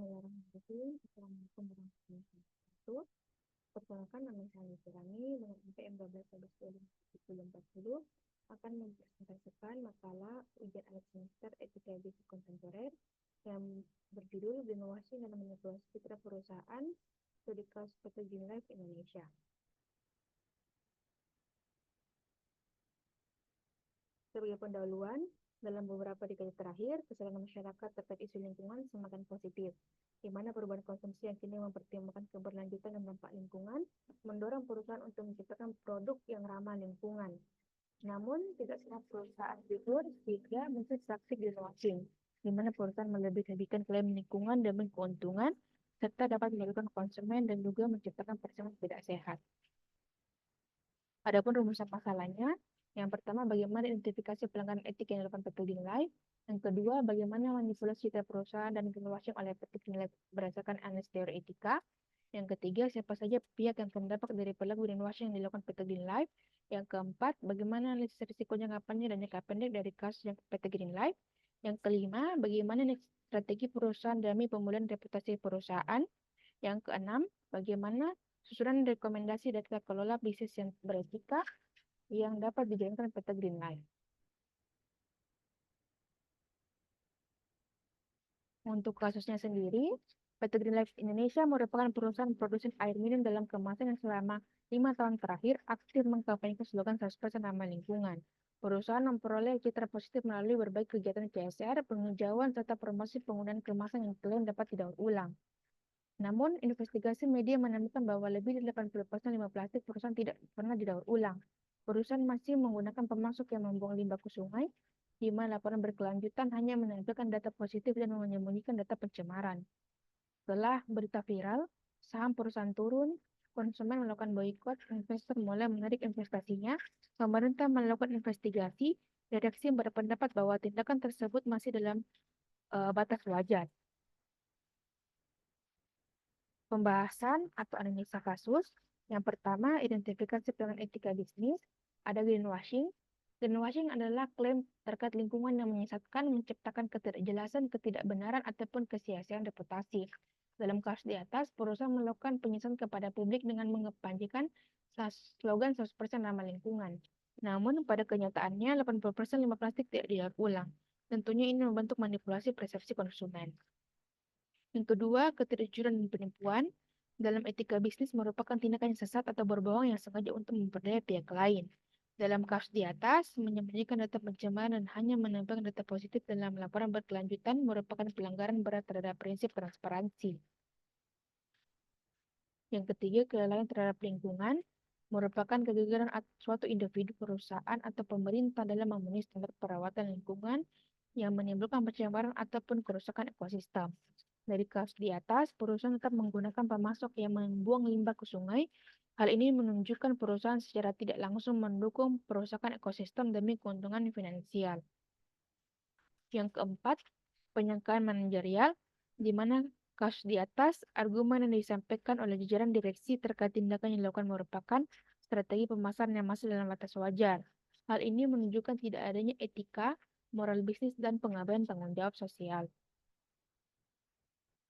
melarang marketing, setelah mendukung barang itu, perkenalkan nama saya Tirani dengan NPM 12/11/2040 akan mempresentasikan makalah ujian akhir semester etika bisnis kontemporer yang berjudul Greenwashing dan Manipulasi Citra Perusahaan Studi Kasus PT Greenlife Indonesia. Sebagai pendahuluan, dalam beberapa dekade terakhir, kesadaran masyarakat terkait isu lingkungan semakin positif, di mana perubahan konsumsi yang kini mempertimbangkan keberlanjutan dan dampak lingkungan mendorong perusahaan untuk menciptakan produk yang ramah lingkungan. Namun, tidak semua perusahaan jujur jika muncul praktik greenwashing, di mana perusahaan melebih-lebihkan klaim lingkungan demi keuntungan, serta dapat merugikan konsumen dan juga menciptakan persaingan tidak sehat. Adapun rumusan masalahnya, yang pertama bagaimana identifikasi pelanggaran etik yang dilakukan PT Greenlife, yang kedua bagaimana manipulasi citra perusahaan dan greenwashing oleh PT Greenlife berdasarkan analisis teori etika, yang ketiga siapa saja pihak yang terdampak dari perilaku greenwashing yang dilakukan PT Greenlife, yang keempat bagaimana analisis risiko jangka panjang dan jangka pendek dari kasus yang PT Greenlife, yang kelima bagaimana strategi perusahaan demi pemulihan reputasi perusahaan, yang keenam bagaimana susunan rekomendasi dan tata kelola bisnis yang beretika yang dapat dijalankan PT Greenlife. Untuk kasusnya sendiri, PT Greenlife Indonesia merupakan perusahaan produsen air minum dalam kemasan yang selama 5 tahun terakhir aktif mengkampanyekan slogan 100% ramah lingkungan. Perusahaan memperoleh citra positif melalui berbagai kegiatan CSR, penghijauan, serta promosi penggunaan kemasan yang klaim dapat didaur ulang. Namun, investigasi media menemukan bahwa lebih dari 80% limbah plastik perusahaan tidak pernah didaur ulang. Perusahaan masih menggunakan pemasok yang membuang limbah ke sungai, di mana laporan berkelanjutan hanya menampilkan data positif dan menyembunyikan data pencemaran. Setelah berita viral, saham perusahaan turun, konsumen melakukan boikot, investor mulai menarik investasinya, pemerintah melakukan investigasi, redaksi berpendapat bahwa tindakan tersebut masih dalam batas wajar. Pembahasan atau analisa kasus. Yang pertama, identifikasi pelanggaran etika bisnis. Ada greenwashing. Greenwashing adalah klaim terkait lingkungan yang menyesatkan, menciptakan ketidakjelasan, ketidakbenaran, ataupun kesia-siaan reputasi. Dalam kasus di atas, perusahaan melakukan penyiasatan kepada publik dengan mengepanjikan slogan 100% ramah lingkungan. Namun, pada kenyataannya 80% limbah plastik tidak didaur ulang. Tentunya ini membentuk manipulasi persepsi konsumen. Yang kedua, ketidakjujuran dan penipuan dalam etika bisnis merupakan tindakan yang sesat atau berbohong yang sengaja untuk memperdaya pihak lain. Dalam kasus di atas, menyembunyikan data pencemaran dan hanya menampilkan data positif dalam laporan berkelanjutan merupakan pelanggaran berat terhadap prinsip transparansi. Yang ketiga, kelalaian terhadap lingkungan merupakan kegagalan suatu individu, perusahaan, atau pemerintah dalam memenuhi standar perawatan lingkungan yang menimbulkan pencemaran ataupun kerusakan ekosistem. Dari kasus di atas, perusahaan tetap menggunakan pemasok yang membuang limbah ke sungai. Hal ini menunjukkan perusahaan secara tidak langsung mendukung perusakan ekosistem demi keuntungan finansial. Yang keempat, penyangkaan manajerial, di mana kasus di atas, argumen yang disampaikan oleh jajaran direksi terkait tindakan yang dilakukan merupakan strategi pemasaran yang masih dalam batas wajar. Hal ini menunjukkan tidak adanya etika, moral bisnis, dan pengabaian tanggung jawab sosial.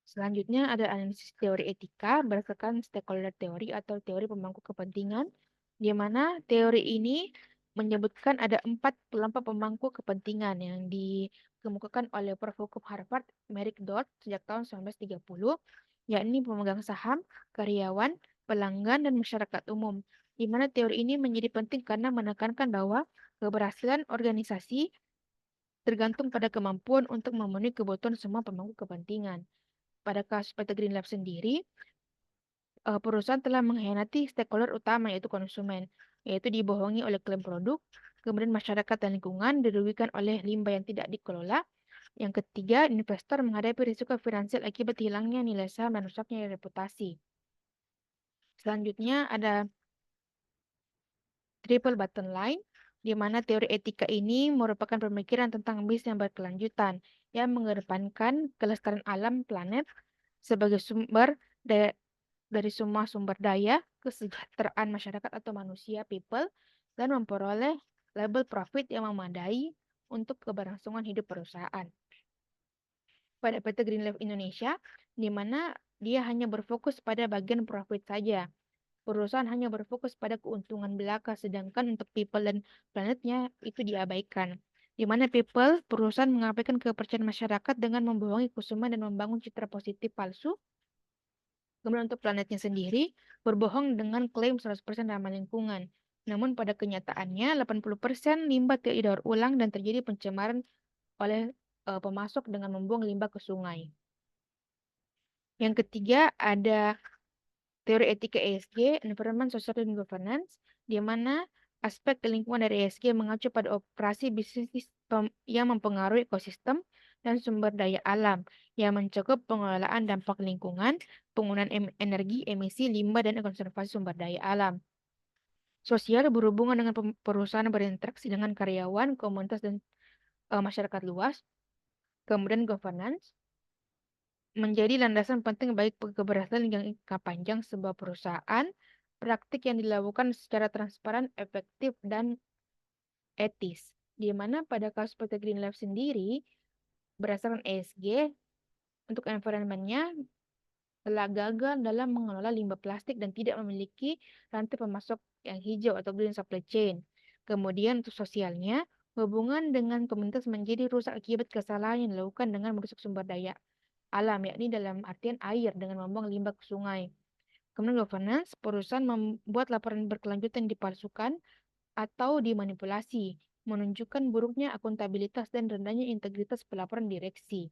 Selanjutnya ada analisis teori etika berdasarkan stakeholder teori atau teori pemangku kepentingan, di mana teori ini menyebutkan ada 4 kelompok pemangku kepentingan yang dikemukakan oleh Prof. Hukum Harvard, Merrick Dodd, sejak tahun 1930, yakni pemegang saham, karyawan, pelanggan, dan masyarakat umum. Di mana teori ini menjadi penting karena menekankan bahwa keberhasilan organisasi tergantung pada kemampuan untuk memenuhi kebutuhan semua pemangku kepentingan. Pada kasus PT Greenlife sendiri, perusahaan telah mengkhianati stakeholder utama yaitu konsumen, yaitu dibohongi oleh klaim produk, kemudian masyarakat dan lingkungan dirugikan oleh limbah yang tidak dikelola. Yang ketiga, investor menghadapi risiko finansial akibat hilangnya nilai saham dan rusaknya reputasi. Selanjutnya ada triple bottom line, di mana teori etika ini merupakan pemikiran tentang bisnis yang berkelanjutan yang mengedepankan kelestarian alam planet sebagai sumber dari semua sumber daya, kesejahteraan masyarakat atau manusia, people, dan memperoleh label profit yang memadai untuk keberlangsungan hidup perusahaan. Pada PT Greenlife Indonesia, di mana dia hanya berfokus pada bagian profit saja. Perusahaan hanya berfokus pada keuntungan belaka, sedangkan untuk people dan planetnya itu diabaikan. Di mana people, perusahaan mengabaikan kepercayaan masyarakat dengan membohongi konsumen dan membangun citra positif palsu. Kemudian untuk planetnya sendiri, berbohong dengan klaim 100% ramah lingkungan. Namun pada kenyataannya, 80% limbah tidak didaur ulang dan terjadi pencemaran oleh pemasok dengan membuang limbah ke sungai. Yang ketiga ada teori etika ESG, Environment, Social, and Governance, di mana aspek lingkungan dari ESG mengacu pada operasi bisnis yang mempengaruhi ekosistem dan sumber daya alam, yang mencakup pengelolaan dampak lingkungan, penggunaan energi, emisi, limbah, dan konservasi sumber daya alam. Sosial berhubungan dengan perusahaan berinteraksi dengan karyawan, komunitas, dan masyarakat luas. Kemudian governance menjadi landasan penting baik keberhasilan jangka panjang sebuah perusahaan, praktik yang dilakukan secara transparan, efektif, dan etis. Di mana pada kasus PT Green Life sendiri, berdasarkan ESG, untuk environment-nya telah gagal dalam mengelola limbah plastik dan tidak memiliki rantai pemasok yang hijau atau green supply chain. Kemudian untuk sosialnya, hubungan dengan komunitas menjadi rusak akibat kesalahan yang dilakukan dengan merusak sumber daya alam, yakni dalam artian air dengan membuang limbah ke sungai. Kemudian governance, perusahaan membuat laporan berkelanjutan dipalsukan atau dimanipulasi, menunjukkan buruknya akuntabilitas dan rendahnya integritas pelaporan direksi.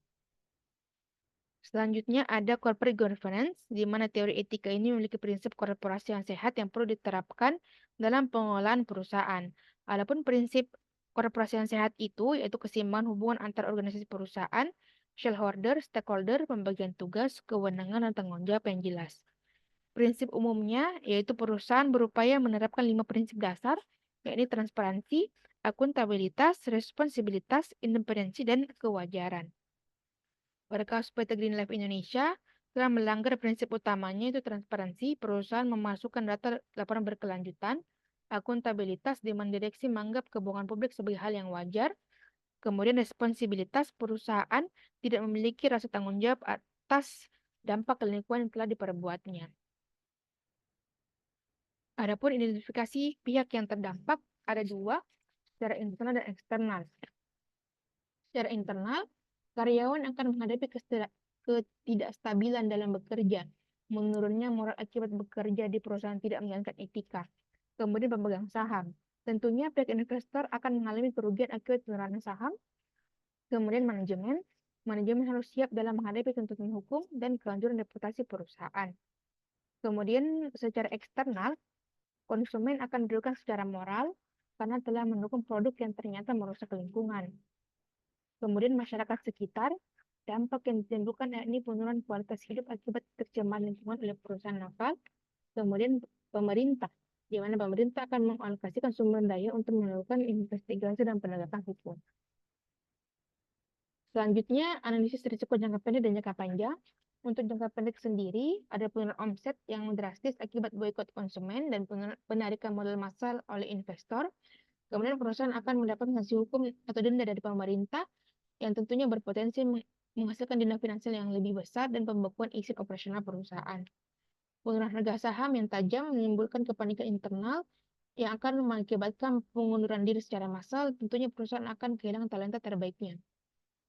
Selanjutnya ada corporate governance, di mana teori etika ini memiliki prinsip korporasi yang sehat yang perlu diterapkan dalam pengelolaan perusahaan. Adapun prinsip korporasi yang sehat itu yaitu keseimbangan hubungan antar organisasi perusahaan, shareholder, stakeholder, pembagian tugas, kewenangan, dan tanggung jawab yang jelas. Prinsip umumnya yaitu perusahaan berupaya menerapkan 5 prinsip dasar, yakni transparansi, akuntabilitas, responsibilitas, independensi, dan kewajaran. Pada kasus PT Green Life Indonesia, telah melanggar prinsip utamanya itu transparansi, perusahaan memasukkan data laporan berkelanjutan, akuntabilitas di mana direksi menganggap kebohongan publik sebagai hal yang wajar, kemudian responsibilitas perusahaan tidak memiliki rasa tanggung jawab atas dampak lingkungan yang telah diperbuatnya. Adapun identifikasi pihak yang terdampak ada dua, secara internal dan eksternal. Secara internal, karyawan akan menghadapi ketidakstabilan dalam bekerja, menurunnya moral akibat bekerja di perusahaan tidak menjalankan etika. Kemudian pemegang saham. Tentunya pihak investor akan mengalami kerugian akibat penurunan saham. Kemudian manajemen. Manajemen harus siap dalam menghadapi tuntutan hukum dan kelanjutan reputasi perusahaan. Kemudian secara eksternal, konsumen akan dirugikan secara moral karena telah mendukung produk yang ternyata merusak lingkungan. Kemudian masyarakat sekitar, dampak yang ditimbulkan yakni penurunan kualitas hidup akibat tercemaran lingkungan oleh perusahaan lokal. Kemudian pemerintah, di mana pemerintah akan mengalokasikan sumber daya untuk melakukan investigasi dan penegakan hukum. Selanjutnya, analisis risiko jangka pendek dan jangka panjang. Untuk jangka pendek sendiri, ada penurunan omset yang drastis akibat boikot konsumen dan penarikan modal massal oleh investor. Kemudian perusahaan akan mendapat sanksi hukum atau denda dari pemerintah yang tentunya berpotensi menghasilkan denda finansial yang lebih besar dan pembekuan izin operasional perusahaan. Penurunan harga saham yang tajam menimbulkan kepanikan internal yang akan mengakibatkan pengunduran diri secara massal, tentunya perusahaan akan kehilangan talenta terbaiknya.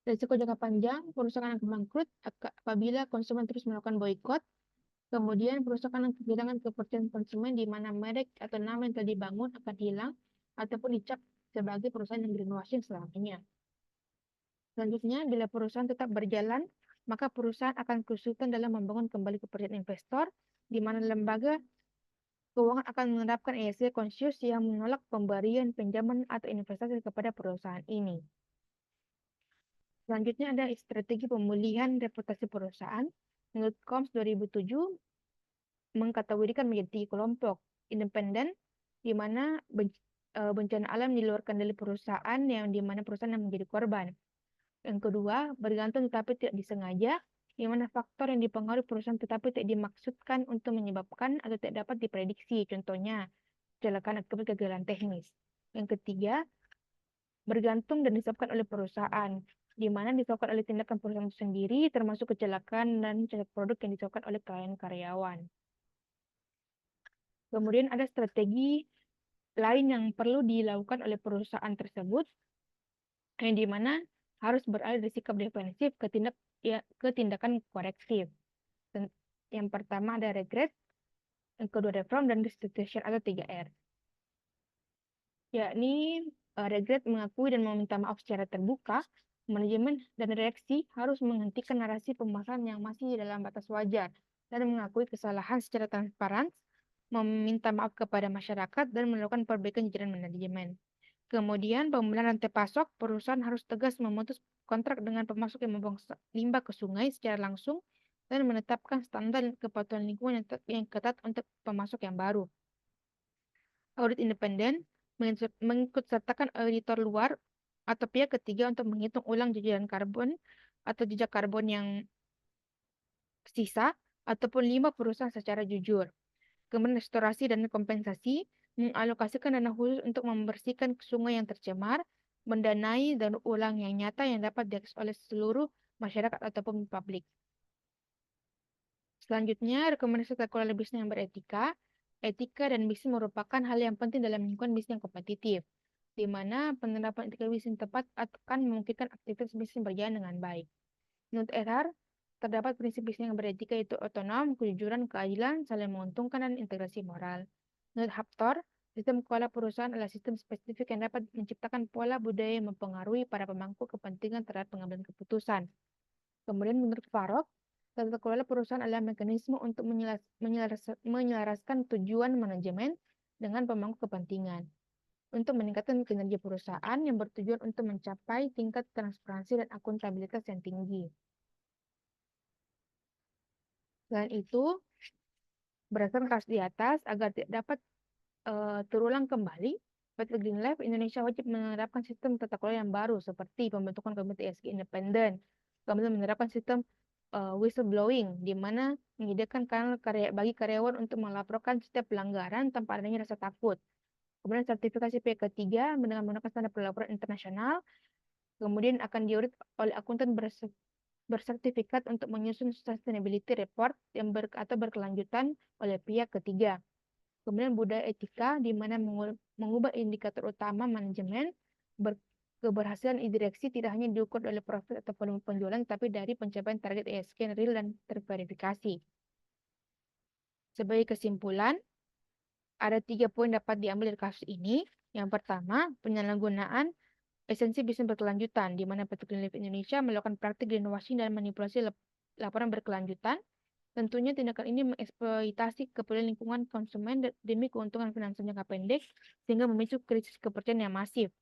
Risiko jangka panjang, perusahaan akan bangkrut apabila konsumen terus melakukan boikot. Kemudian perusahaan akan kehilangan kepercayaan konsumen di mana merek atau nama yang telah dibangun akan hilang ataupun dicap sebagai perusahaan yang greenwashing selamanya. Selanjutnya, bila perusahaan tetap berjalan, maka perusahaan akan kesulitan dalam membangun kembali kepercayaan investor, di mana lembaga keuangan akan menerapkan ESG conscious yang menolak pemberian pinjaman atau investasi kepada perusahaan ini. Selanjutnya ada strategi pemulihan reputasi perusahaan. Menurut KOMS 2007, mengkategorikan menjadi 3 kelompok. Independen, di mana bencana alam di luar kendali perusahaan yang di mana perusahaan yang menjadi korban. Yang kedua, bergantung tetapi tidak disengaja, di mana faktor yang dipengaruhi perusahaan tetapi tidak dimaksudkan untuk menyebabkan atau tidak dapat diprediksi. Contohnya, kecelakaan akibat kegagalan teknis. Yang ketiga, bergantung dan disebabkan oleh perusahaan. di mana disebabkan oleh tindakan perusahaan itu sendiri, termasuk kecelakaan dan cacat produk yang disebabkan oleh klien karyawan. Kemudian ada strategi lain yang perlu dilakukan oleh perusahaan tersebut, yang di mana harus beralih dari sikap defensif ke tindakan korektif. Yang pertama ada regret, yang kedua reform, dan restitution atau 3R. Yakni regret mengakui dan meminta maaf secara terbuka, manajemen dan direksi harus menghentikan narasi pemasaran yang masih dalam batas wajar dan mengakui kesalahan secara transparan, meminta maaf kepada masyarakat, dan melakukan perbaikan jajaran manajemen. Kemudian, pembenahan rantai pasok, perusahaan harus tegas memutus kontrak dengan pemasok yang membuang limbah ke sungai secara langsung dan menetapkan standar kepatuhan lingkungan yang ketat untuk pemasok yang baru. Audit independen mengikutsertakan auditor luar atau pihak ketiga untuk menghitung ulang jajaran karbon atau jejak karbon yang sisa ataupun limbah perusahaan secara jujur. Kemudian restorasi dan kompensasi mengalokasikan dana khusus untuk membersihkan sungai yang tercemar, mendanai dan ulang yang nyata yang dapat diakses oleh seluruh masyarakat ataupun publik. Selanjutnya, rekomendasi tata kelola bisnis yang beretika. Etika dan bisnis merupakan hal yang penting dalam lingkungan bisnis yang kompetitif, di mana penerapan etika bisnis yang tepat akan memungkinkan aktivitas bisnis berjalan dengan baik. Menurut Erhard, terdapat prinsip bisnis yang beretika yaitu otonom, kejujuran, keadilan, saling menguntungkan, dan integrasi moral. Menurut Haftor, sistem kepala perusahaan adalah sistem spesifik yang dapat menciptakan pola budaya yang mempengaruhi para pemangku kepentingan terhadap pengambilan keputusan. Kemudian menurut Farok, tata kelola perusahaan adalah mekanisme untuk menyelaraskan tujuan manajemen dengan pemangku kepentingan untuk meningkatkan kinerja perusahaan yang bertujuan untuk mencapai tingkat transparansi dan akuntabilitas yang tinggi. Selain itu, berdasarkan kasus di atas, agar tidak dapat terulang kembali, PT Green Life Indonesia wajib menerapkan sistem tata kelola yang baru seperti pembentukan komite ESG independen, kemudian menerapkan sistem whistleblowing, di mana menyediakan kanal bagi karyawan untuk melaporkan setiap pelanggaran tanpa adanya rasa takut. Kemudian sertifikasi pihak ketiga dengan menggunakan standar pelaporan internasional, kemudian akan diaudit oleh akuntan bersertifikat untuk menyusun sustainability report yang atau berkelanjutan oleh pihak ketiga. Kemudian budaya etika, di mana mengubah indikator utama manajemen, keberhasilan direksi tidak hanya diukur oleh profit atau volume penjualan, tapi dari pencapaian target ESG yang real dan terverifikasi. Sebagai kesimpulan, ada 3 poin dapat diambil dari kasus ini. Yang pertama, penyalahgunaan esensi bisnis berkelanjutan, di mana PT Green Leaf Indonesia melakukan praktik greenwashing dan manipulasi laporan berkelanjutan. Tentunya tindakan ini mengeksploitasi kepedulian lingkungan konsumen demi keuntungan finansial jangka pendek, sehingga memicu krisis kepercayaan yang masif.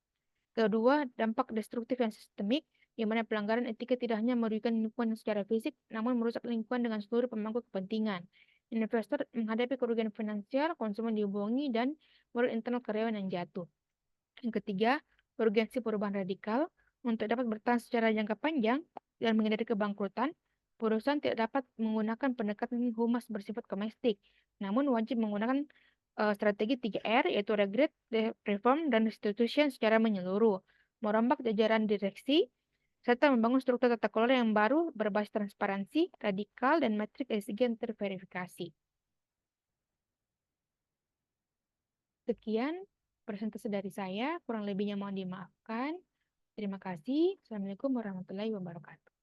Kedua, dampak destruktif yang sistemik, di mana pelanggaran etika tidak hanya merugikan lingkungan secara fisik, namun merusak lingkungan dengan seluruh pemangku kepentingan. Investor menghadapi kerugian finansial, konsumen dibohongi, dan moral internal karyawan yang jatuh. Yang ketiga, urgensi perubahan radikal. Untuk dapat bertahan secara jangka panjang dan menghindari kebangkrutan, perusahaan tidak dapat menggunakan pendekatan humas bersifat domestik, namun wajib menggunakan strategi 3R, yaitu regret, reform, dan restitution secara menyeluruh, merombak jajaran direksi, serta membangun struktur tata kelola yang baru berbasis transparansi, radikal, dan metrik ESG yang terverifikasi. Sekian presentasi dari saya, kurang lebihnya mohon dimaafkan. Terima kasih. Assalamualaikum warahmatullahi wabarakatuh.